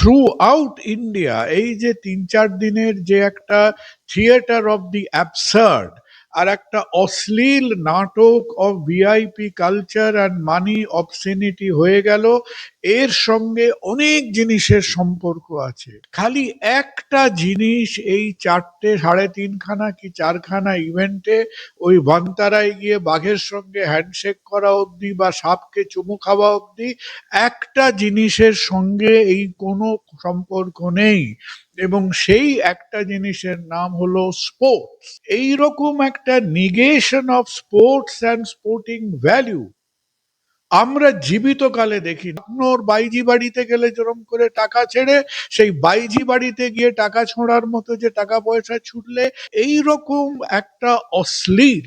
Through out India এই যে ৩-৪ দিনের যে একটা থিয়েটার অফ দি অ্যাবসার্ড আর একটা অশ্লীল নাটক অফ VIP culture and money obscenity হয়ে গেল, এর সঙ্গে অনেক জিনিসের সম্পর্ক আছে। খালি একটা জিনিস এই ৪টে ৩.৫ খানা কি ৪ খানা ইভেন্টে ওই ভান্তারায় গিয়ে বাঘের সঙ্গে হ্যান্ডশেক করা অবধি বা সাপকে চুমু খাওয়া অবধি একটা জিনিসের সঙ্গে এই কোনো সম্পর্ক নেই, এবং সেই একটা জিনিসের নাম হলো স্পোর্টস। এইরকম একটা negation of sports and sporting value আমরা জীবিত কালে দেখি। ওর বাইজি বাড়িতে গেলে যেরকম করে টাকা ছেড়ে সেই বাইজি বাড়িতে গিয়ে টাকা ছোঁড়ার মতো যে টাকা পয়সা ছুটলে, এইরকম একটা অশ্লীল,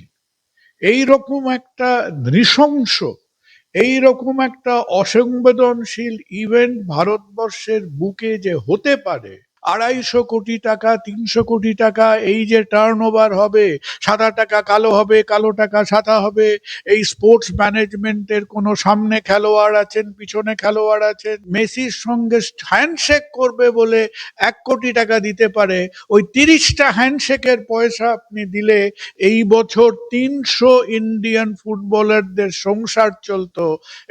এইরকম একটা নৃশংস, এইরকম একটা অসংবেদনশীল ইভেন্ট ভারতবর্ষের বুকে যে হতে পারে, ২৫০ কোটি টাকা ৩০০ কোটি টাকা এই যে টার্ন ওভার হবে, সাদা টাকা কালো হবে, কালো টাকা সাদা হবে, এই স্পোর্টস ম্যানেজমেন্টের কোনো সামনে খেলোয়াড় আছেন, পিছনে খেলোয়াড় আছেন, মেসির সঙ্গে হ্যান্ডশেক করবে বলে ১ কোটি টাকা দিতে পারে। ওই ৩০টা হ্যান্ডশেকের পয়সা আপনি দিলে এই বছর ৩০০ ইন্ডিয়ান ফুটবলারদের সংসার চলতো,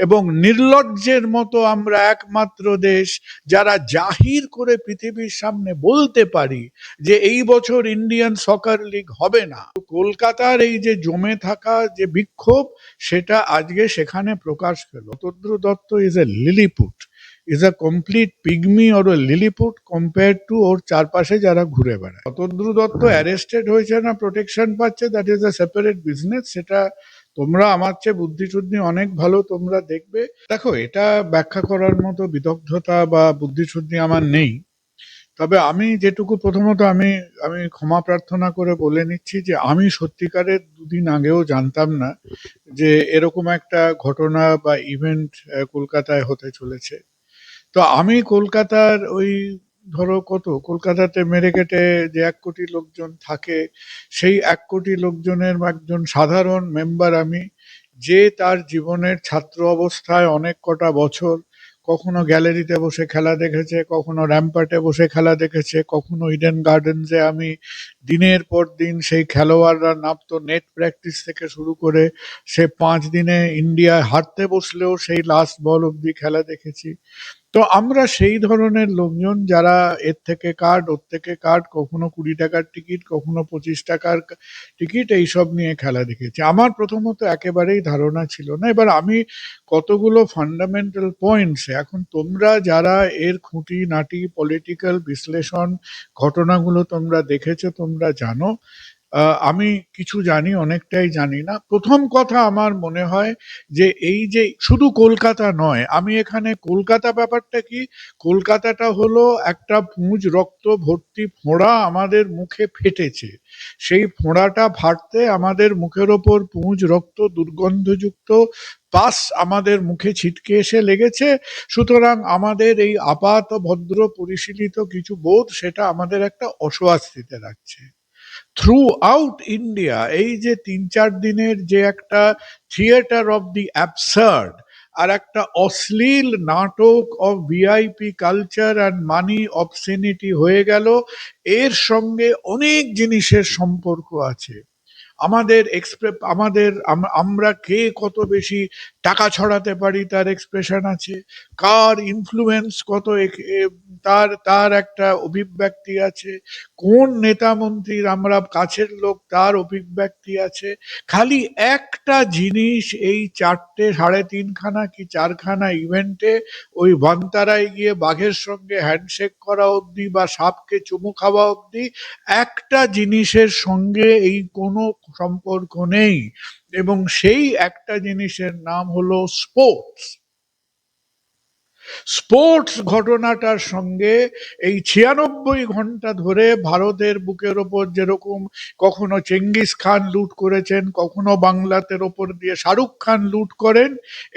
এবং নির্লজ্জের মতো আমরা একমাত্র দেশ যারা জাহির করে পৃথিবীর সামনে বলতে পারি যে এই বছর ইন্ডিয়ান সকার লিগ হবে না। কলকাতার এই যে জমে থাকা যে বিক্ষোভ, সেটা আজকে সেখানে প্রকাশ পেল। Shatadru Dutta is a Lilliput, is a complete pygmy or a Lilliput compare to ওর চারপাশে যারা ঘুরে বেড়ায়। শতদ্রু দত্ত অ্যারেস্টেড হয়েছে না প্রোটেকশন পাচ্ছে, that is a separate business. সেটা তোমরা আমার চেয়ে বুদ্ধিশুদ্ধি অনেক ভালো, তোমরা দেখবে। দেখো, এটা ব্যাখ্যা করার মতো বিদগ্ধতা বা বুদ্ধিশুদ্ধি আমার নেই। তবে আমি যেটুকু, প্রথমত আমি আমি ক্ষমা প্রার্থনা করে বলে নিচ্ছি যে আমি সত্যিকারের ২ দিন আগেও জানতাম না যে এরকম একটা ঘটনা বা ইভেন্ট কলকাতায় হতে চলেছে। তো আমি কলকাতার ওই, ধরো কত, কলকাতাতে মেরে কেটে যে ১ কোটি লোকজন থাকে, সেই ১ কোটি লোকজনের একজন সাধারণ মেম্বার আমি, যে তার জীবনের ছাত্র অবস্থায় অনেক কটা বছর কখনো গ্যালারিতে বসে খেলা দেখেছে, কখনো র্যাম্পার্টে বসে খেলা দেখেছে, কখনো ইডেন গার্ডেন্সে আমি দিনের পর দিন সেই খেলোয়াড়রা নামতো নেট প্র্যাকটিস থেকে শুরু করে, সে ৫ দিনে ইন্ডিয়া হারতে বসলেও সেই লাস্ট বল অব্দি খেলা দেখেছি। তো আমরা সেই ধরনের লোকজন যারা এর থেকে কার্ড, ওর থেকে কার্ড, কখনো ২০ টাকার টিকিট, কখনো ২৫ টাকার টিকিট, এইসব নিয়ে খেলা দেখেছি। আমার প্রথমত একেবারেই ধারণা ছিল না। এবার আমি কতগুলো ফান্ডামেন্টাল পয়েন্টস, এখন তোমরা যারা এর খুঁটি নাটি পলিটিক্যাল বিশ্লেষণ, ঘটনাগুলো তোমরা দেখেছো, তোমরা জানো। আমি কিছু জানি, অনেকটাই জানি না। প্রথম কথা আমার মনে হয় যে এই যে শুধু কলকাতা নয়, আমি এখানে কলকাতা ব্যাপারটা কি, কলকাতাটা হলো একটা পুঁজ রক্ত ভর্তি ফোঁড়া আমাদের মুখে ফেটেছে। সেই ফোঁড়াটা ফাটতে আমাদের মুখের ওপর পুঁজ রক্ত দুর্গন্ধযুক্ত পাস আমাদের মুখে ছিটকে এসে লেগেছে। সুতরাং আমাদের এই আপাত ভদ্র পরিশীলিত কিছু বোধ, সেটা আমাদের একটা অস্বস্তিতে রাখছে। থ্রু আউট ইন্ডিয়া এই যে ৩-৪ দিনের যে একটা থিয়েটার অফ দি অ্যাবসার্ড আর একটা অশ্লীল নাটক অফ VIP culture and money obscenity হয়ে গেল, এর সঙ্গে অনেক জিনিসের সম্পর্ক আছে। আমরা কে কত বেশি টাকা ছড়াতে পারি তার এক্সপ্রেশন আছে, কার ইনফ্লুয়েন্স কত, তার তার একটা অভিব্যক্তি আছে, কোন নেতা মন্ত্রীর আমরা কাছের লোক তার অভিব্যক্তি আছে। খালি একটা জিনিস এই ৪টে ৩.৫ খানা কি ৪ খানা ইভেন্টে ওই ভান্তারায় গিয়ে বাঘের সঙ্গে হ্যান্ডশেক করা অবধি বা সাপকে চুমু খাওয়া অবধি একটা জিনিসের সঙ্গে এই কোনো সম্পর্ক নেই, এবং সেই একটা জিনিসের নাম হলো স্পোর্টস। স্পোর্টস ঘটনাটার সঙ্গে এই ৯৬ ঘন্টা ধরে ভারতের বুকের ওপর যেরকম কখনো চেঙ্গিস খান লুট করেছেন, কখনো বাংলাদেশের ওপর দিয়ে শাহরুখ খান লুট করেন,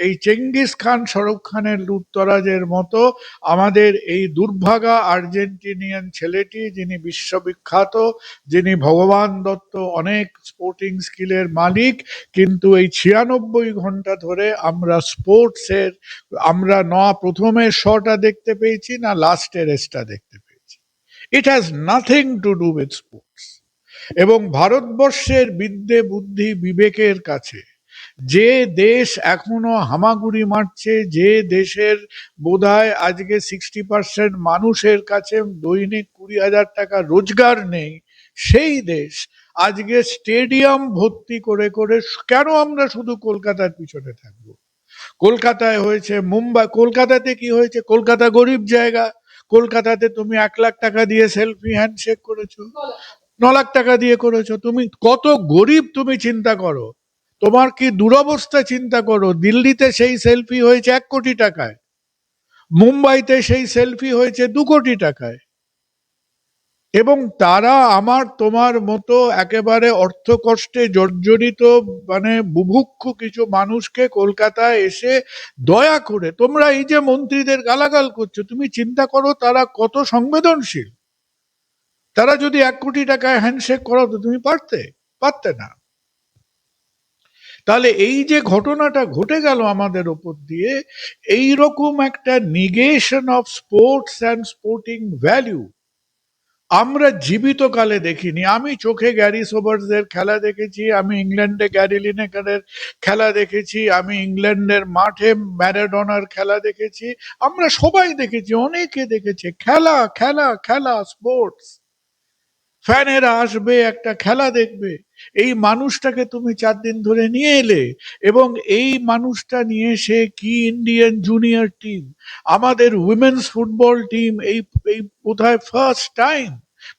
এই চেঙ্গিস খান শাহরুখ খানের লুটতরাজের মতো আমাদের এই দুর্ভাগা আর্জেন্টিনিয়ান ছেলেটি, যিনি বিশ্ববিখ্যাত, যিনি ভগবান দত্ত অনেক স্পোর্টিং স্কিলের মালিক, কিন্তু এই ৯৬ ঘন্টা ধরে আমরা স্পোর্টসের, আমরা প্রথম প্রথমের শটা দেখতে পেয়েছি না লাস্টের রেসটা দেখতে পেয়েছি। It has nothing to do with sports. এবং ভারতবর্ষের বিদ্যে বুদ্ধি বিবেকের কাছে যে দেশ এখনো হামাগুড়ি মারছে, যে দেশের বোধহয় আজকে 60% মানুষের কাছে দৈনিক 20,000 টাকা রোজগার নেই, সেই দেশ আজকে স্টেডিয়াম ভর্তি করে করে, কেন আমরা শুধু কলকাতার পিছনে থাকবো? কলকাতায় হয়েছে, মুম্বাই, কলকাতাতে কি হয়েছে? কলকাতা গরিব জায়গা, কলকাতাতে তুমি 1 লাখ টাকা দিয়ে সেলফি হ্যান্ডশেক করেছো, 9 লাখ টাকা দিয়ে করেছো। তুমি কত গরিব তুমি চিন্তা করো, তোমার কি দুরবস্থা চিন্তা করো। দিল্লিতে সেই সেলফি হয়েছে 1 কোটি টাকায়, মুম্বাইতে সেই সেলফি হয়েছে 2 কোটি টাকায়। এবং তারা আমার তোমার মতো একেবারে অর্থকষ্টে জর্জরিত, মানে বুভুক্ষু কিছু মানুষকে কলকাতায় এসে দয়া করে, তোমরা এই যে মন্ত্রীদের গালাগাল করছো, তুমি চিন্তা করো তারা কত সংবেদনশীল। তারা যদি 1 কোটি টাকায় হ্যান্ডশেক করাতো, তুমি পারতে না। তাহলে এই যে ঘটনাটা ঘটে গেল আমাদের ওপর দিয়ে, এই রকম একটা negation of sports and sporting value আমরা জীবিত কালে দেখিনি। আমি চোখে গ্যারি সোবার্সের খেলা দেখেছি, আমি ইংল্যান্ডে গ্যারি লিনেকারের খেলা দেখেছি, আমি ইংল্যান্ডের মাঠে ম্যারাডোনার খেলা দেখেছি, আমরা সবাই দেখেছি, অনেকে দেখেছে। খেলা খেলা খেলা, স্পোর্টস, ফ্যানেরা আসবে, একটা খেলা দেখবে। এই মানুষটাকে তুমি 4 দিন ধরে নিয়ে এলে, এবং এই মানুষটা নিয়ে এসে কি ইন্ডিয়ান জুনিয়র টিম, আমাদের উইমেন্স ফুটবল টিম, এই এই বোধহয় ফার্স্ট টাইম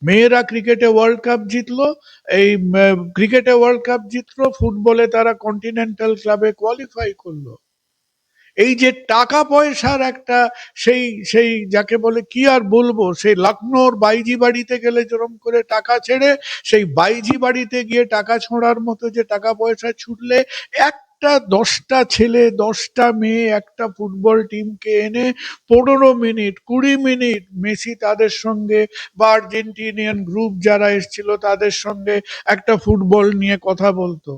মেয়েরা ক্রিকেটে ওয়ার্ল্ড কাপ জিতলো। এই ক্রিকেটে ওয়ার্ল্ড কাপ জিতলো, ফুটবলে তারা কন্টিনেন্টাল ক্লাবে কোয়ালিফাই করলো। এই যে টাকা পয়সার একটা, সেই সেই যাকে বলে, কি আর বলবো, সেই লখনৌর বাইজি বাড়িতে গেলে যেরকম করে টাকা ছেড়ে, সেই বাইজি বাড়িতে গিয়ে টাকা ছোঁড়ার মতো যে টাকা পয়সা ছুটলে, একটা 10টা ছেলে 10টা মেয়ে একটা ফুটবল টিমকে এনে 15 মিনিট 20 মিনিট মেসি তাদের সঙ্গে, বা আর্জেন্টিনিয়ান গ্রুপ যারা এসেছিল তাদের সঙ্গে একটা ফুটবল নিয়ে কথা বলতো।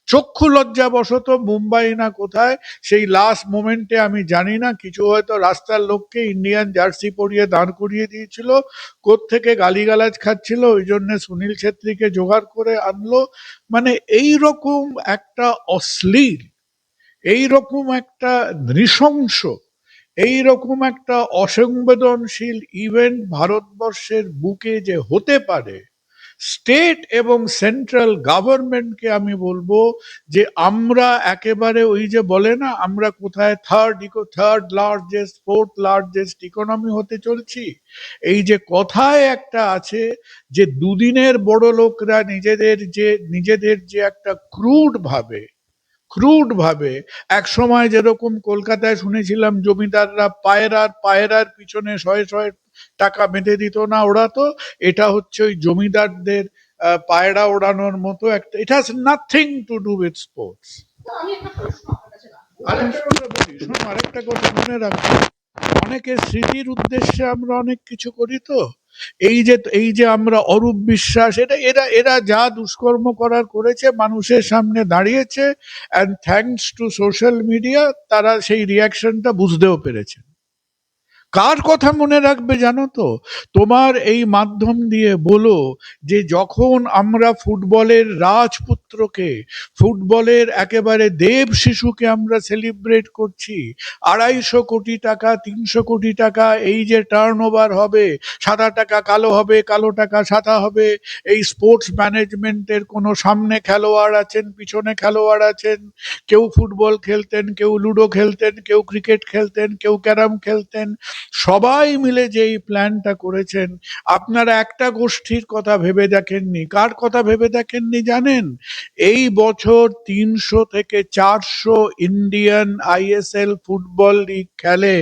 চক্ষু লজ্জা বশত মুম্বাই না কোথায় সেই লাস্ট মোমেন্টে, আমি জানি না, কিছু হয়তো রাস্তার লোককে ইন্ডিয়ান জার্সি পরিয়ে দাঁড় করিয়ে দিয়েছিল, কোত্থেকে গালিগালাজ খাচ্ছিল, ওই জন্য সুনীল ছেত্রীকে জোগাড় করে আনলো। মানে এই রকম একটা অশ্লীল, এই রকম একটা নৃশংস, এই রকম একটা অসংবেদনশীল ইভেন্ট ভারতবর্ষের বুকে যে হতে পারে, স্টেট এবং সেন্ট্রাল গভর্নমেন্টকে আমি বলবো যে আমরা একেবারে ওই যে বলে না, আমরা কোথায় third largest, fourth largest economy হতে চলছি। এই যে কথায় একটা আছে যে দুদিনের বড় লোকরা নিজেদের যে একটা ক্রুড ভাবে এক সময় যেরকম কলকাতায় শুনেছিলাম জমিদাররা পায়রার পিছনে শয়ে শয়ে টাকা বেঁধে দিত না ওড়াতো, এটা হচ্ছে ওই জমিদারদের পায়রা ওড়ানোর মতো একটা। It has nothing to do with sports. আরেকটা কথা বলি, শোনো, আরেকটা কথা মনে রাখো, অনেকের স্মৃতির উদ্দেশ্যে আমরা অনেক কিছু করি। তো এই যে আমরা অরূপ বিশ্বাস, এরা এরা যা দুষ্কর্ম করার করেছে, মানুষের সামনে দাঁড়িয়েছে, and thanks to social media তারা সেই রিয়াকশনটা বুঝতেও পেরেছে। কার কথা মনে রাখবে জানো তো? তোমার এই মাধ্যম দিয়ে বলো যে যখন আমরা ফুটবলের রাজপুত্রকে, ফুটবলের একেবারে দেব শিশুকে আমরা সেলিব্রেট করছি, 250 কোটি টাকা 300 কোটি টাকা এই যে টার্নওভার হবে, সাদা টাকা কালো হবে, কালো টাকা সাদা হবে, এই স্পোর্টস ম্যানেজমেন্টের কোনো সামনে খেলোয়াড় আছেন, পিছনে খেলোয়াড় আছেন, কেউ ফুটবল খেলতেন, কেউ লুডো খেলতেন, কেউ ক্রিকেট খেলতেন, কেউ ক্যারাম খেলতেন, সবাই মিলে যে এই প্ল্যানটা করেছেন, আপনারা একটা গোষ্ঠীর কথা ভেবে দেখেননি। কার কথা ভেবে দেখেননি জানেন? এই বছর 300 থেকে 400 ইন্ডিয়ান আইএসএল ফুটবল লিগ খেলে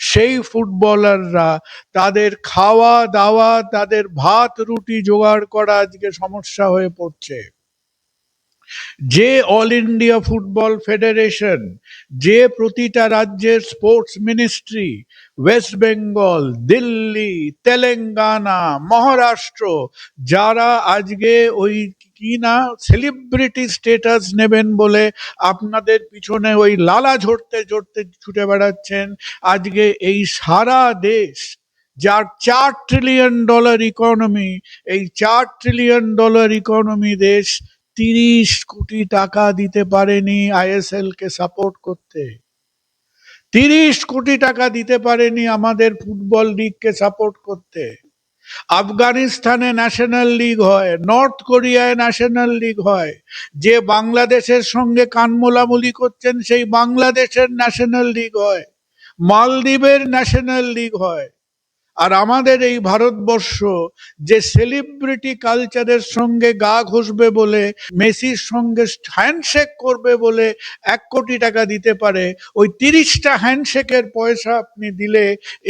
সেই ফুটবলাররা, তাদের খাওয়া দাওয়া, তাদের ভাত রুটি জোগাড় করা আজকে সমস্যা হয়ে পড়ছে। যে অল ইন্ডিয়া ফুটবল ফেডারেশন, যে প্রতিটা রাজ্যের sports ministry, West Bengal, Delhi, Telangana, Maharashtra, যারা আজকে ওই কি না সেলিব্রিটি স্ট্যাটাস নেবেন বলে আপনাদের পিছনে ওই লালা ঝরতে ঝরতে ছুটে বেড়াচ্ছেন। আজকে এই সারা দেশ, যার $4 ট্রিলিয়ন ইকোনমি, এই $4 ট্রিলিয়ন ইকোনমি দেশ 30 কোটি টাকা দিতে পারেনি আইএসএল কে সাপোর্ট করতে। 30 কোটি টাকা দিতে পারেনি আমাদের ফুটবল লিগকে সাপোর্ট করতে। আফগানিস্তানে ন্যাশনাল লিগ হয়, নর্থ কোরিয়ায় ন্যাশনাল লিগ হয়, যে বাংলাদেশের সঙ্গে কানমোলামুলি করছেন সেই বাংলাদেশের ন্যাশনাল লিগ হয়, মালদ্বীপের ন্যাশনাল লিগ হয়। আর আমাদের এই ভারতবর্ষ যে সেলিব্রিটি কালচারের সঙ্গে গা ঘষবে বলে, মেসির সঙ্গে হ্যান্ডশেক করবে বলে 1 কোটি টাকা দিতে পারে, ওই 30টা হ্যান্ডশেকের পয়সা আপনি দিলে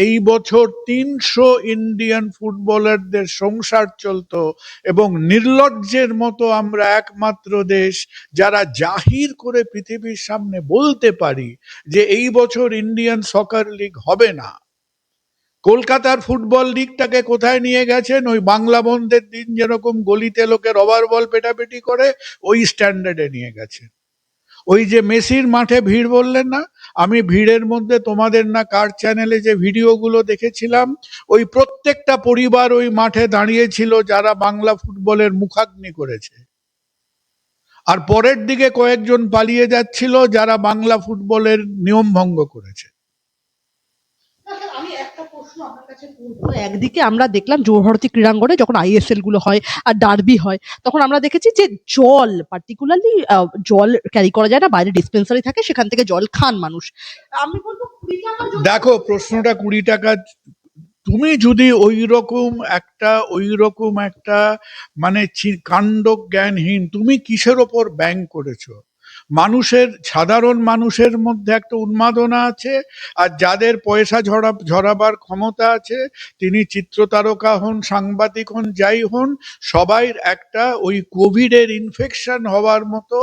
এই বছর 300 ইন্ডিয়ান ফুটবলারদের সংসার চলতো। এবং নির্লজ্জের মতো আমরা একমাত্র দেশ যারা জাহির করে পৃথিবীর সামনে বলতে পারি যে এই বছর ইন্ডিয়ান সকার লিগ হবে না। কলকাতার ফুটবল লিগটাকে কোথায় নিয়ে গেছেন? ওই বাংলা বন্ধের দিন যেরকম গলিতে লোকে রবার বল পেটাপেটি করে, ওই স্ট্যান্ডার্ডে নিয়ে গেছেন। ওই যে মেসির মাঠে ভিড় বললেন না, আমি ভিড়ের মধ্যে তোমাদের না কার চ্যানেলে যে ভিডিওগুলো দেখেছিলাম, ওই প্রত্যেকটা পরিবার ওই মাঠে দাঁড়িয়েছিল যারা বাংলা ফুটবলের মুখাগ্নি করেছে। আর পরের দিকে কয়েকজন পালিয়ে যাচ্ছিল যারা বাংলা ফুটবলের নিয়ম ভঙ্গ করেছে। আমি একটা প্রশ্ন আপনার কাছে করবো। একদিকে আমরা দেখলাম যুবভারতী ক্রীড়াঙ্গনে যখন আইএসএল গুলো হয় আর ডার্বি হয়, তখন আমরা দেখেছি যে জল পার্টিকুলারলি জল ক্যারি করা যায় না, বাইরে ডিসপেন্সারি থাকে, সেখান থেকে জল খান মানুষ। আমি বলবো 20 টাকা দেখো, প্রশ্নটা 20 টাকা। তুমি যদি ওই রকম একটা মানে কাণ্ড জ্ঞানহীন, তুমি কিসের ওপর ব্যাংক করেছো? সাধারণ মানুষের মধ্যে একটা উন্মাদনা আছে, আর যাদের পয়সা ঝরাবার ক্ষমতা আছে, তিনি চিত্রতারকা হন, সাংবাদিক হন, যাই হন, সবাই একটা ওই কোভিডের ইনফেকশন হওয়ার মতো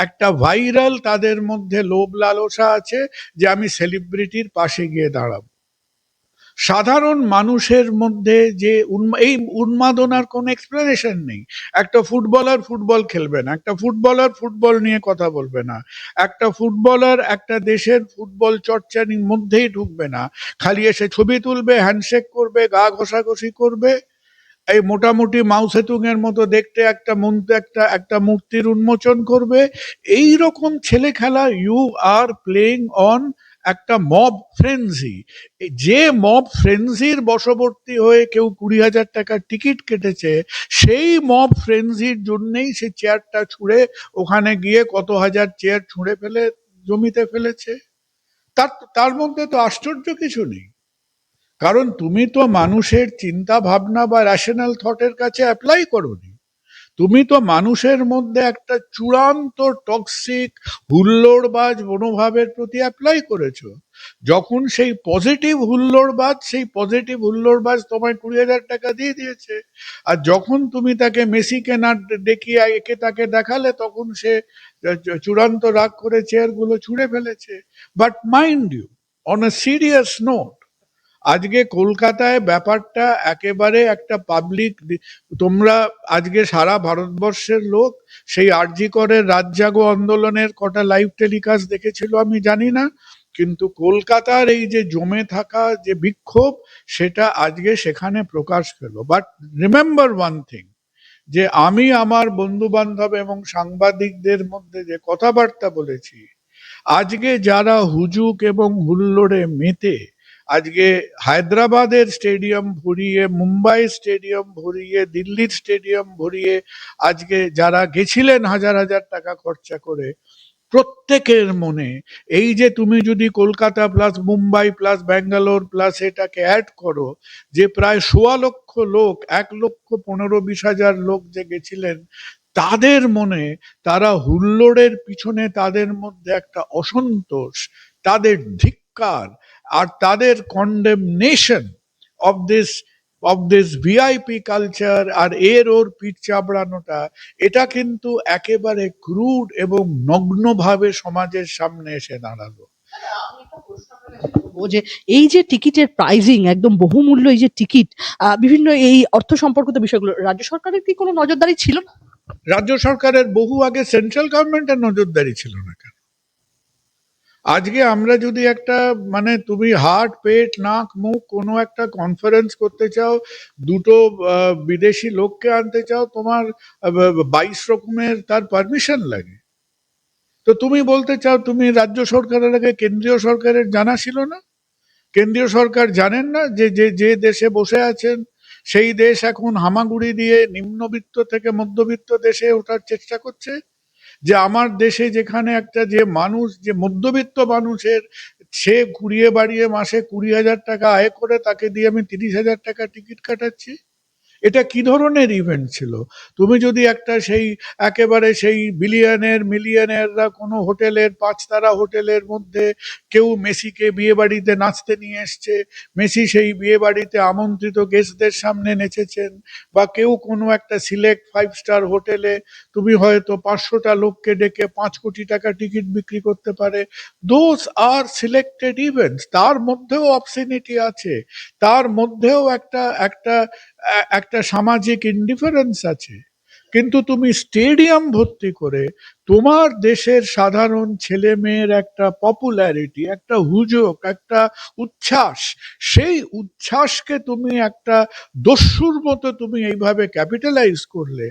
একটা ভাইরাল তাদের মধ্যে লোভ লালসা আছে যে আমি সেলিব্রিটির পাশে গিয়ে দাঁড়াবো। সাধারণ মানুষের মধ্যে যে এই উন্মাদনার কোনো এক্সপ্লেনেশন নেই। একটা ফুটবলার ফুটবল খেলবে না, একটা ফুটবলার ফুটবল নিয়ে কথা বলবে না, একটা ফুটবলার একটা দেশের ফুটবল চর্চার মধ্যেই ঢুকবে না, খালি এসে ছবি তুলবে, হ্যান্ডশেক করবে, গা ঘষাঘষি করবে, এই মোটামুটি মাও সেতুং এর মতো দেখতে একটা মূর্তির উন্মোচন করবে। এই রকম ছেলে খেলা ইউ আর প্লেইং অন একটা মব ফ্রেন্সি। যে মব ফ্রেন্সির বশবর্তী হয়ে কেউ 20,000 টাকার টিকিট কেটেছে, সেই মব ফ্রেন্সির জন্যই সে চেয়ারটা ছুঁড়ে ওখানে গিয়ে কত হাজার চেয়ার ছুঁড়ে ফেলে জমিতে ফেলেছে। তার মধ্যে তো আশ্চর্য কিছু নেই, কারণ তুমি তো মানুষের চিন্তা ভাবনা বা রেশনাল থটের কাছে অ্যাপ্লাই করোনি। তুমি তো মানুষের মধ্যে একটা চূড়ান্ত টক্সিক হুল্লোড়বাজ মনোভাবের প্রতি অ্যাপ্লাই করেছো। যখন সেই পজিটিভ হুল্লোড়বাজ তোমায় 20,000 টাকা দিয়ে দিয়েছে, আর যখন তুমি তাকে মেসিকে না দেখিয়ে একে তাকে দেখালে, তখন সে চূড়ান্ত রাগ করে চেয়ারগুলো ছুঁড়ে ফেলেছে। But mind you, on a serious note, আজকে কলকাতায় ব্যাপারটা একেবারে একটা পাবলিক, তোমরা আজকে সারা ভারতবর্ষের লোক সেই আরজি করের রাত জাগো আন্দোলনের কটা লাইভ টেলিকাস্ট দেখেছিল আমি জানি না, কিন্তু কলকাতার এই যে জমে থাকা যে বিক্ষোভ, সেটা আজকে সেখানে প্রকাশ পেল। বাট রিমেম্বার ওয়ান থিং, যে আমি আমার বন্ধু বান্ধব এবং সাংবাদিকদের মধ্যে যে কথাবার্তা বলেছি, আজকে যারা হুজুক এবং হুল্লোড়ে মেতে আজকে হায়দ্রাবাদের স্টেডিয়াম ভরিয়ে, মুম্বাই স্টেডিয়াম ভরিয়ে, দিল্লির স্টেডিয়াম ভরিয়ে আজকে যারা গেছিলেন হাজার হাজার টাকা খরচা করে, প্রত্যেকের মনে এই যে তুমি যদি Kolkata plus Mumbai plus Bangalore plus এটাকে অ্যাড করো, যে প্রায় 1,15,00,000 লোক, 1,15,20,000 লোক যে গেছিলেন, তাদের মনে, তারা হুল্লোড়ের পিছনে তাদের মধ্যে একটা অসন্তোষ, তাদের ধিক্কার, আর তাদের condemnation of this VIP culture, আর ওর পিঠ চাবড়ানোটা, এটা কিন্তু একেবারে ক্রুড এবং নগ্নভাবে সমাজের সামনে এসে দাঁড়ালো। যে এই যে টিকিটের প্রাইজিং একদম বহুমূল্য, এই যে টিকিট, বিভিন্ন এই অর্থ সম্পর্কিত বিষয়গুলো, রাজ্য সরকারের কি কোনো নজরদারি ছিল না? রাজ্য সরকারের বহু আগে সেন্ট্রাল গভর্নমেন্টের নজরদারি ছিল না কেন? আজকে আমরা যদি একটা মানে তুমি হার্ট পেট নাক মুখ কোনো একটা কনফারেন্স করতে চাও, দুটো বিদেশি লোককে আনতে চাও, তোমার 22 রকমের তার পারমিশন লাগে। তো তুমি বলতে চাও তুমি রাজ্য সরকারের আগে কেন্দ্রীয় সরকারের জানা ছিল না? কেন্দ্রীয় সরকার জানেন না যে যে যে দেশে বসে আছেন সেই দেশ এখন হামাগুড়ি দিয়ে নিম্নবিত্ত থেকে মধ্যবিত্ত দেশে ওঠার চেষ্টা করছে? যে আমার দেশে যেখানে একটা যে মানুষ যে মধ্যবিত্ত মানুষের সে ঘুরিয়ে বাড়িয়ে মাসে 20,000 টাকা আয় করে তাকে দিয়ে আমি 30,000 টাকা টিকিট কাটাচ্ছি। এটা কি ধরনের ইভেন্ট ছিল? তুমি যদি একটা সেই একেবারে সেই বিলিয়নের মিলিয়নেররা কোনো হোটেলের 5 তারা হোটেলের মধ্যে কেউ মেসিকে বিয়ে বাড়িতে নাচতে নিয়ে এসছে, মেসি সেই বিয়ে বাড়িতে আমন্ত্রিত গেস্টদের সামনে নেচেছেন, বা কেউ কোনো একটা সিলেক্ট 5 স্টার হোটেলে তুমি হয়তো 500টা লোককে ডেকে 5 কোটি টাকা টিকিট বিক্রি করতে পারে। দোজ আর সিলেক্টেড ইভেন্টস, তার মধ্যেও অবসিনিটি আছে, তার মধ্যেও একটা একটা একটা সামাজিক ইনডিফারেন্স আছে। কিন্তু তুমি স্টেডিয়াম ভর্তি করে তোমার দেশের সাধারণ ছেলে মেয়ের একটা পপুলারিটি, একটা হুজুক, একটা উচ্ছ্বাস, সেই উচ্ছ্বাসকে তুমি একটা দস্যুর মতো তুমি এইভাবে ক্যাপিটালাইজ করলে,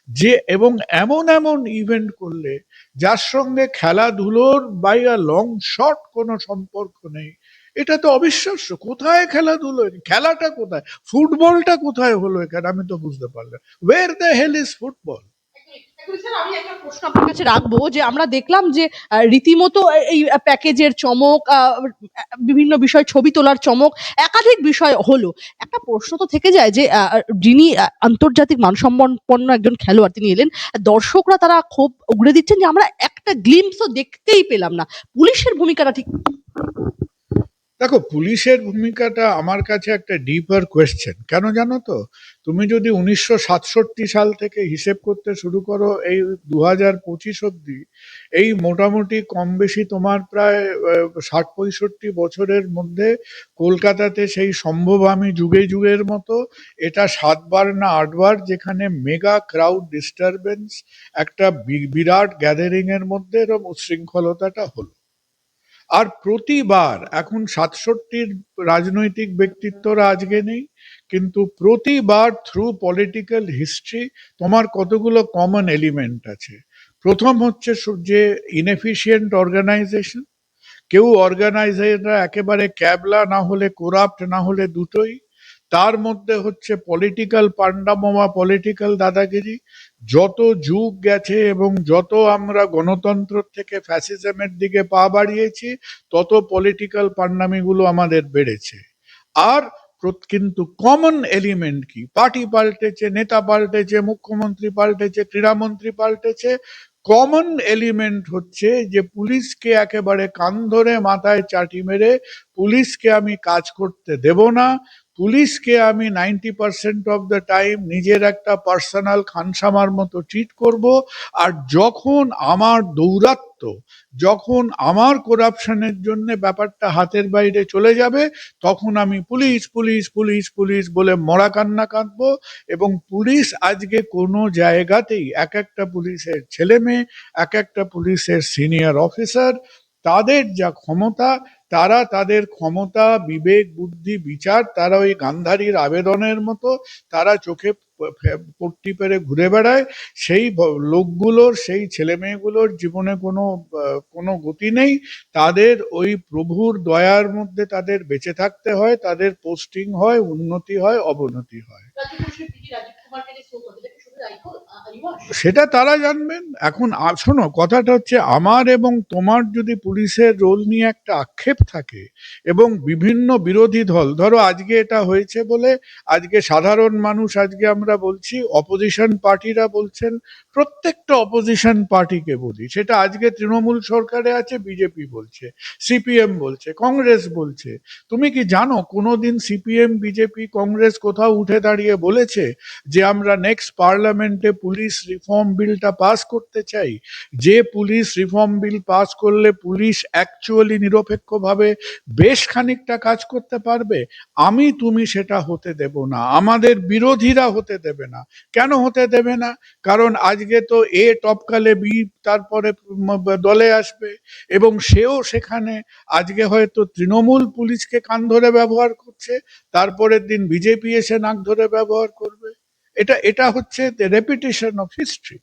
যে এবং এমন এমন ইভেন্ট করলে যার সঙ্গে খেলাধুলোর বাই আ লং শট কোনো সম্পর্ক নেই। এটা তো অবিশ্বাস্য। কোথায় খেলাধুলো? খেলাটা কোথায়? ফুটবলটা কোথায় হলো এখানে? আমি তো বুঝতে পারলাম। Where the hell is football? Actually, sir, আমি একটা প্রশ্ন আপনার কাছে রাখবো যে আমরা দেখলাম যে রীতিমতো এই প্যাকেজের চমক, বিভিন্ন বিষয় ছবি তোলার চমক, একাধিক বিষয় হলো। একটা প্রশ্ন তো থেকে যায় যে যিনি আন্তর্জাতিক মানসম্পন্ন একজন খেলোয়াড় তিনি এলেন, দর্শকরা তারা ক্ষোভ উগরে দিচ্ছেন যে আমরা একটা গ্লিম্পসও দেখতেই পেলাম না। পুলিশের ভূমিকাটা ঠিক দেখো, পুলিশের ভূমিকাটা আমার কাছে একটা ডিপার কোয়েশ্চেন। কেন জানো তো? তুমি যদি 1967 সাল থেকে হিসেব করতে শুরু করো এই 2025 অব্দি, এই মোটামুটি কম বেশি তোমার প্রায় 60-65 বছরের মধ্যে কলকাতাতে সেই সম্ভবামী যুগে যুগের মতো এটা 7বার না 8বার যেখানে মেগা ক্রাউড ডিস্টারবেন্স, একটা বিরাট গ্যাদারিং এর মধ্যে এরকম উচ্ছৃঙ্খলতাটা হলো। আর প্রতিবার এখন 67র রাজনৈতিক ব্যক্তিত্বরা আজকে নেই, কিন্তু প্রতিবার থ্রু পলিটিক্যাল হিস্ট্রি তোমার কতগুলো কমন এলিমেন্ট আছে। প্রথম হচ্ছে যে ইনএফিশিয়েন্ট অর্গানাইজেশন। কেউ অর্গানাইজাররা একেবারে ক্যাবলা, না হলে করাপ্ট, না হলে দুটোই। তার মধ্যে হচ্ছে পলিটিক্যাল পান্ডামো বা পলিটিক্যাল দাদাগিরি। যত যুগ গেছে এবং যত আমরা গণতন্ত্র থেকে ফ্যাসিজমের দিকে পা বাড়িয়েছি, তত পলিটিক্যাল পান্ডামিগুলো আমাদের বেড়েছে। আর কিন্তু কমন এলিমেন্ট কি? পার্টি পাল্টেছে, নেতা পাল্টেছে, মুখ্যমন্ত্রী পাল্টেছে, ক্রীড়ামন্ত্রী পাল্টেছে। কমন এলিমেন্ট হচ্ছে যে পুলিশকে একেবারে কান ধরে মাথায় চাটি মেরে পুলিশকে আমি কাজ করতে দেব না, পুলিশকে আমি 90% অফ দ্য টাইম নিজের একটা পার্সোনাল খানসামার মতো ট্রিট করব। আর যখন আমার দৌরাত্ম্য, যখন আমার করাপশনের জন্য ব্যাপারটা হাতের বাইরে চলে যাবে, তখন আমি পুলিশ পুলিশ পুলিশ পুলিশ বলে মরা কান্না কাঁদবো। এবং পুলিশ আজকে কোনো জায়গাতেই, এক একটা পুলিশের ছেলে মেয়ে, এক একটা পুলিশের সিনিয়র অফিসার, তাদের যা ক্ষমতা, তারা তাদের ক্ষমতা, বিবেক, বুদ্ধি, বিচার, তারা ওই গান্ধারীর আবেদনের মতো তারা চোখে পট্টি পেরে ঘুরে বেড়ায়। সেই লোকগুলোর, সেই ছেলে মেয়েগুলোর জীবনে কোনো গতি নেই। তাদের ওই প্রভুর দয়ার মধ্যে তাদের বেঁচে থাকতে হয়, তাদের পোস্টিং হয়, উন্নতি হয়, অবনতি হয়। সেটা তারা জানবেন। এখন শোনো, কথাটা হচ্ছে আমার এবং তোমার যদি পুলিশের রোল নিয়ে একটা আক্ষেপ থাকে এবং বিভিন্ন বিরোধী দল, ধরো আজকে এটা হয়েছে বলে আজকে সাধারণ মানুষ, আজকে আমরা বলছি, অপোজিশন পার্টিরা বলছেন, প্রত্যেকটা অপোজিশন পার্টিকে বলি, সেটা আজকে তৃণমূল সরকারে আছে, বিজেপি বলছে, সিপিএম বলছে, কংগ্রেস বলছে। তুমি কি জানো কোনোদিন সিপিএম, বিজেপি, কংগ্রেস কোথাও উঠে দাঁড়িয়ে বলেছে যে আমরা নেক্সট পার্লামেন্ট পার্লামেন্টে পুলিশ রিফর্ম বিলটা পাস করতে চাই, যে পুলিশ রিফর্ম বিল পাস করলে পুলিশ অ্যাকচুয়ালি নিরপেক্ষভাবে বেশ খানিকটা কাজ করতে পারবে, আমি তুমি সেটা হতে দেব না, আমাদের বিরোধীরা হতে দেবে না। কেন হতে দেবে না? কারণ আজকে তো এ টপকালে বি তারপরে দলে আসবে, এবং সেও সেখানে আজকে হয়তো তৃণমূল পুলিশকে কান ধরে ব্যবহার করছে, তারপরের দিন বিজেপি এসে নাক ধরে ব্যবহার করবে। এটা এটা হচ্ছে রেপিটেশন অফ হিস্ট্রি।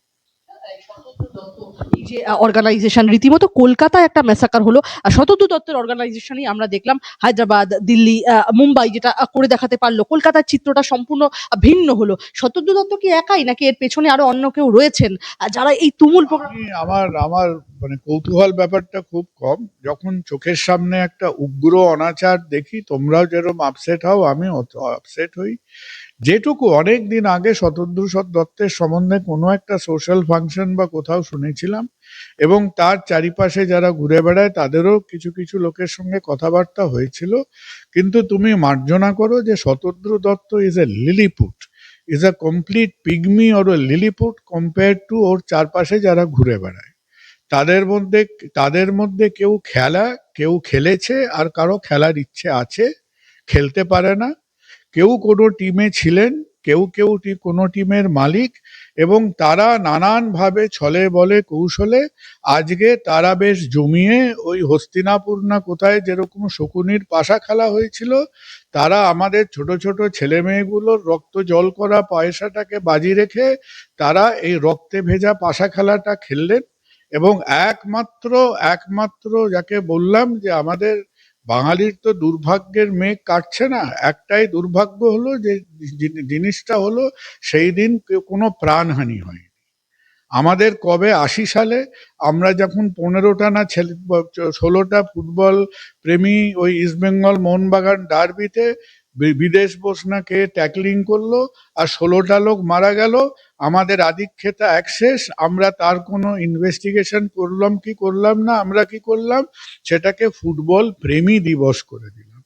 এই যে অর্গানাইজেশন রীতিমতো কলকাতায় একটা ম্যাসাকার হলো, শতদ্রু দত্তের অর্গানাইজেশনই আমরা দেখলাম হায়দ্রাবাদ, দিল্লি, মুম্বাই যেটা করে দেখাতে পারলো, কলকাতার চিত্রটা সম্পূর্ণ ভিন্ন হলো। শতদ্রু দত্ত কি একাই, নাকি এর পেছনে আরো অন্য কেউ রয়েছেন যারা এই তুমুল প্রোগ্রাম? আমার আমার মানে কৌতূহল ব্যাপারটা খুব কম। যখন চোখের সামনে একটা উগ্র অনাচার দেখি, তোমরাও যেরকম আপসেট হও, আমি অত আপসেট হই। যেটুকু অনেক দিন আগে শতদ্রু দত্তের সম্বন্ধে কোনো একটা সোশ্যাল ফাংশন বা কোথাও শুনেছিলাম, এবং তার চারিপাশে যারা ঘুরে বেড়ায় তাদেরও কিছু কিছু লোকের সঙ্গে কথাবার্তা হয়েছিল, কিন্তু তুমি মার্জনা করো যে Shatadru Dutta is a Lilliput, is a complete pygmy or a Lilliput compare to ওর চারপাশে যারা ঘুরে বেড়ায়। তাদের মধ্যে তাদের মধ্যে কেউ কেউ খেলেছে, আর কারো খেলার ইচ্ছে আছে, খেলতে পারে না। কেউ কোনো টিমে ছিলেন, কেউ কোনো টিমের মালিক, এবং তারা নানানভাবে ছলে বলে কৌশলে আজকে তারা বেশ জমিয়ে ওই হস্তিনাপুর না কোথায় যেরকম শকুনির পাশা খেলা হয়েছিল, তারা আমাদের ছোট ছোট ছেলে মেয়েগুলোর রক্ত জল করা পয়সাটাকে বাজি রেখে তারা এই রক্তে ভেজা পাশা খেলাটা খেললেন। এবং একমাত্র একমাত্র যাকে বললাম যে আমাদের বাঙালির তো দুর্ভাগ্যের মেঘ কাটছে না, একটাই দুর্ভাগ্য হলো যে জিনিসটা হলো সেই দিন কোনো প্রাণহানি হয়। আমাদের কবে ৮০ সালে আমরা যখন ১৫টা না ১৬টা ফুটবল প্রেমী ওই ইস্টবেঙ্গল মোহনবাগান ডার্বিতে বিদেশ বোসনাকে ট্যাকলিং করলো আর ১৬টা লোক মারা গেল, আমাদের আধিক্যতা অ্যাক্সেস, আমরা তার কোনো ইনভেস্টিগেশন করলাম কি করলাম না, আমরা কি করলাম, সেটাকে ফুটবল প্রেমী দিবস করে দিলাম।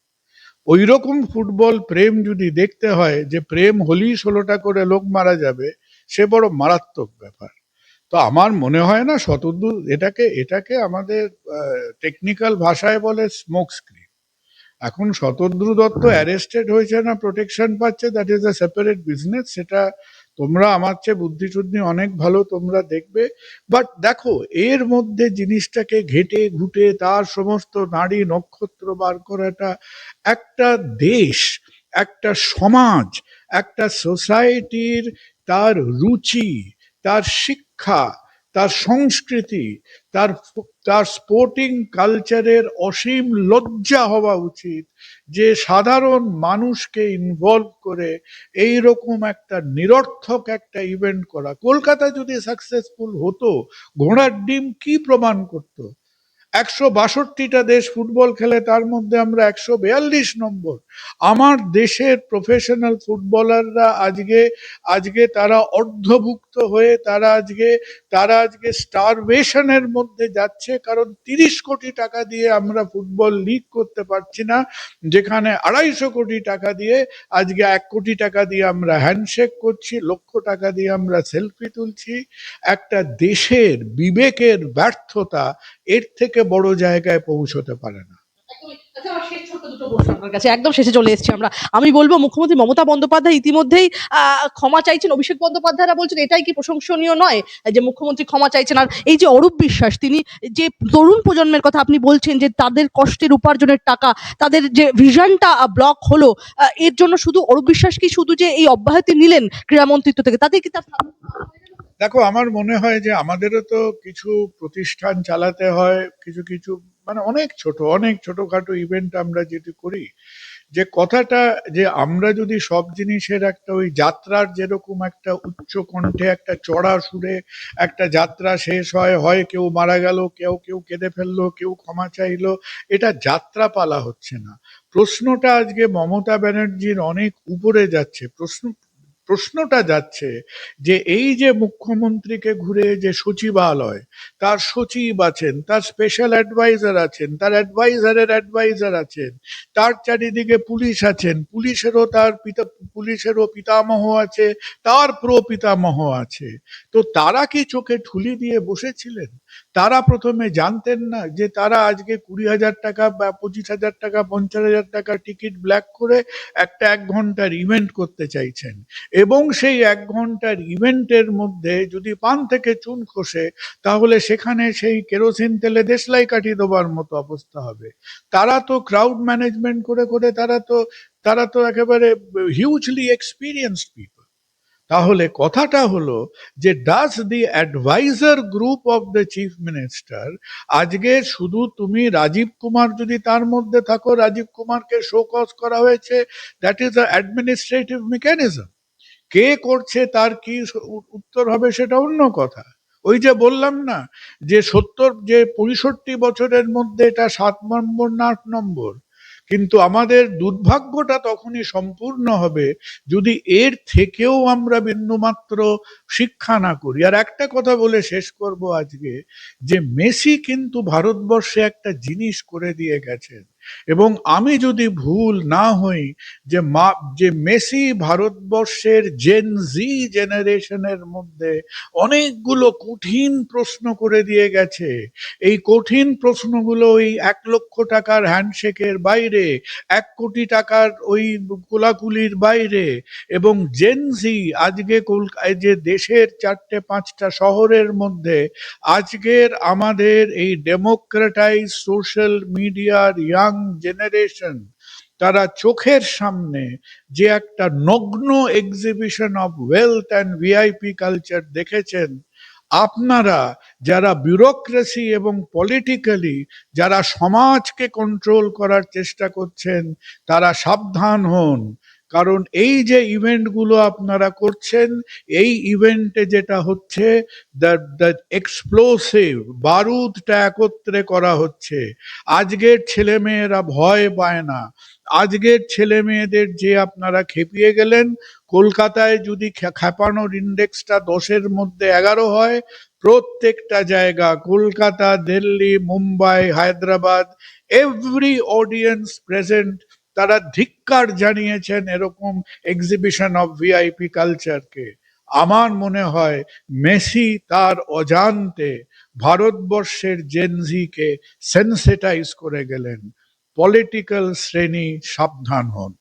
ওই রকম ফুটবল প্রেম যদি দেখতে হয় যে প্রেম হলেই ১৬টা করে লোক মারা যাবে, সে বড় মারাত্মক ব্যাপার। তো আমার মনে হয় না শতদ্রু, এটাকে এটাকে আমাদের টেকনিক্যাল ভাষায় বলে স্মোক স্ক্রিন। এখন শতদ্রু দত্ত অ্যারেস্টেড হয়েছে না প্রোটেকশন পাচ্ছে, that is a separate business, সেটা তোমরা আমার চেয়ে বুদ্ধিশুদ্ধি অনেক ভালো, তোমরা দেখবে। বাট দেখো, এর মধ্যে জিনিসটাকে ঘেটে ঘুটে তার সমস্ত নারী নক্ষত্র বার করাটা, একটা দেশ, একটা সমাজ, একটা সোসাইটির তার রুচি, তার শিক্ষা, তার সংস্কৃতি, তার তার স্পোর্টিং কালচারের অসীম লজ্জা হওয়া উচিত যে সাধারণ মানুষকে ইনভলভ করে এই রকম একটা নিরর্থক একটা ইভেন্ট করা। কলকাতা যদি সাকসেসফুল হতো, ঘোড়ার ডিম কি প্রমাণ করতো? ১৬২টা দেশ ফুটবল খেলে, তার মধ্যে আমরা ১৪২ নম্বর। আমার দেশের প্রফেশনাল ফুটবলাররা আজকে আজকে তারা অর্ধভুক্ত হয়ে তারা আজকে স্টারভেশনের মধ্যে যাচ্ছে, কারণ ৩০ কোটি টাকা দিয়ে আমরা ফুটবল লিগ করতে পারছি না, যেখানে ২৫০ কোটি টাকা দিয়ে আজকে ১ কোটি টাকা দিয়ে আমরা হ্যান্ডশেক করছি, লক্ষ টাকা দিয়ে আমরা সেলফি তুলছি। একটা দেশের বিবেকের ব্যর্থতা এর থেকে বড় জায়গায় পৌঁছতে পারে না। আচ্ছা, আমার শেষ ছোট্ট দুটো প্রশ্ন আপনার কাছে, একদম শেষে চলে এসেছি আমরা। আমি বলবো, মুখ্যমন্ত্রী মমতা বন্দ্যোপাধ্যায় ইতিমধ্যেই ক্ষমা চাইছেন। অভিষেক বন্দ্যোপাধ্যায়রা বলছেন এটাই কি প্রশংসনীয় নয় যে মুখ্যমন্ত্রী ক্ষমা চাইছেন? আর এই যে অরূপ বিশ্বাস, তিনি যে তরুণ প্রজন্মের কথা আপনি বলছেন, যে তাদের কষ্টের উপার্জনের টাকা, তাদের যে ভিশনটা ব্লক হলো, এর জন্য শুধু অরূপ বিশ্বাস কি শুধু যে এই অব্যাহতি নিলেন ক্রীড়ামন্ত্রিত্ব থেকে, তাতে কি তার দেখো, আমার মনে হয় যে আমাদেরও তো কিছু প্রতিষ্ঠান চালাতে হয়, কিছু কিছু মানে অনেক ছোটখাটো ইভেন্ট আমরা যেটি করি, যে কথাটা যে আমরা যদি সব জিনিসের একটা ওই যাত্রার যেরকম একটা উচ্চ কণ্ঠে একটা চড়া সুরে একটা যাত্রা শেষ হয়, হয় কেউ মারা গেল, কেউ কেউ কেঁদে ফেললো, কেউ ক্ষমা চাইলো, এটা যাত্রা পালা হচ্ছে না। প্রশ্নটা আজকে মমতা ব্যানার্জির অনেক উপরে যাচ্ছে। প্রশ্ন প্রশ্নটা যাচ্ছে যে এই যে মুখ্যমন্ত্রীকে ঘুরে যে সচিবালয়, তার সচিব আছেন, তার স্পেশাল অ্যাডভাইজার আছেন, তার অ্যাডভাইজারের অ্যাডভাইজার আছেন, তার চারিদিকে পুলিশ আছেন, পুলিশেরও পিতামহ আছে, তার প্রপিতামহ আছে। তো তারা কি চোখে ঠুলি দিয়ে বসেছিলেন? তারা প্রথমে জানতেন না যে তারা আজকে 20,000 টাকা বা 25,000 টাকা 50,000 টাকা টিকিট ব্ল্যাক করে একটা 1 ঘন্টার ইভেন্ট করতে চাইছেন, এবং সেই 1 ঘন্টার ইভেন্টের মধ্যে যদি পান থেকে চুন খসে, তাহলে সেখানে সেই কেরোসিন তেলে দেশলাই কাটিয়ে দেবার মতো অবস্থা হবে। তারা তো ক্রাউড ম্যানেজমেন্ট করে করে তারা তো একেবারে হিউজলি এক্সপিরিয়েন্সড পিপল। তাহলে কথাটা হলো যে does the adviser group of the chief minister, আজকে শুধু তুমি রাজীব কুমার যদি তার মধ্যে থাকো, রাজীব কুমারকে শো কজ করা হয়েছে, that is a administrative mechanism. কে করছে তার কি উত্তর হবে সেটা অন্য কথা। ওই যে বললাম না, যে 65 বছরের মধ্যে এটা 7 নম্বর না 8 নম্বর, কিন্তু আমাদের দুর্ভাগ্যটা তখনই সম্পূর্ণ হবে যদি এর থেকেও আমরা বিন্দুমাত্র শিক্ষা না করি। আর একটা কথা বলে শেষ করব আজকে, যে মেসি কিন্তু ভারতবর্ষে একটা জিনিস করে দিয়ে গেছেন, এবং আমি যদি ভুল না হই, যে মেসি ভারতবর্ষের জেন জি জেনারেশনের মধ্যে অনেকগুলো কঠিন প্রশ্ন করে দিয়ে গেছে। এই কঠিন প্রশ্নগুলো ওই 1 লক্ষ টাকার হ্যান্ডশেকের বাইরে, 1 কোটি টাকার ওই কোলাকুলির বাইরে। এবং জেন জি আজকে কলকাতায় যে দেশের 4-5টা শহরের মধ্যে আজকের আমাদের এই ডেমোক্রেটাইজ সোশ্যাল মিডিয়ার ইয়াং জেনারেশন, তারা চোখের সামনে যে একটা নগ্ন exhibition of wealth and VIP culture দেখেছেন, আপনারা যারা ব্যুরোক্রেসি এবং পলিটিক্যালি যারা সমাজকে কন্ট্রোল করার চেষ্টা করছেন, তারা সাবধান হন। কারণ এই যে ইভেন্টগুলো আপনারা করছেন, এই ইভেন্টে যেটা হচ্ছে, দ্য এক্সপ্লোসিভ বারুদটা একত্রে করা হচ্ছে। আজকের ছেলেমেয়েরা ভয় পায় না। আজকের ছেলে মেয়েদের যে আপনারা খেপিয়ে গেলেন, কলকাতায় যদি খেপানোর ইন্ডেক্সটা 10-এর মধ্যে 11 হয়, প্রত্যেকটা জায়গা, Kolkata, Delhi, Mumbai, Hyderabad, every audience present, তারা ধিক্কার জানিয়েছেন এরকম এক্সিবিশন অফ ভিআইপি কালচারকে। আমার মনে হয় মেসি তার অজান্তে ভারতবর্ষের জেনজিকে সেন্সিটাইজ করে গেলেন। পলিটিক্যাল শ্রেণী সাবধান হন।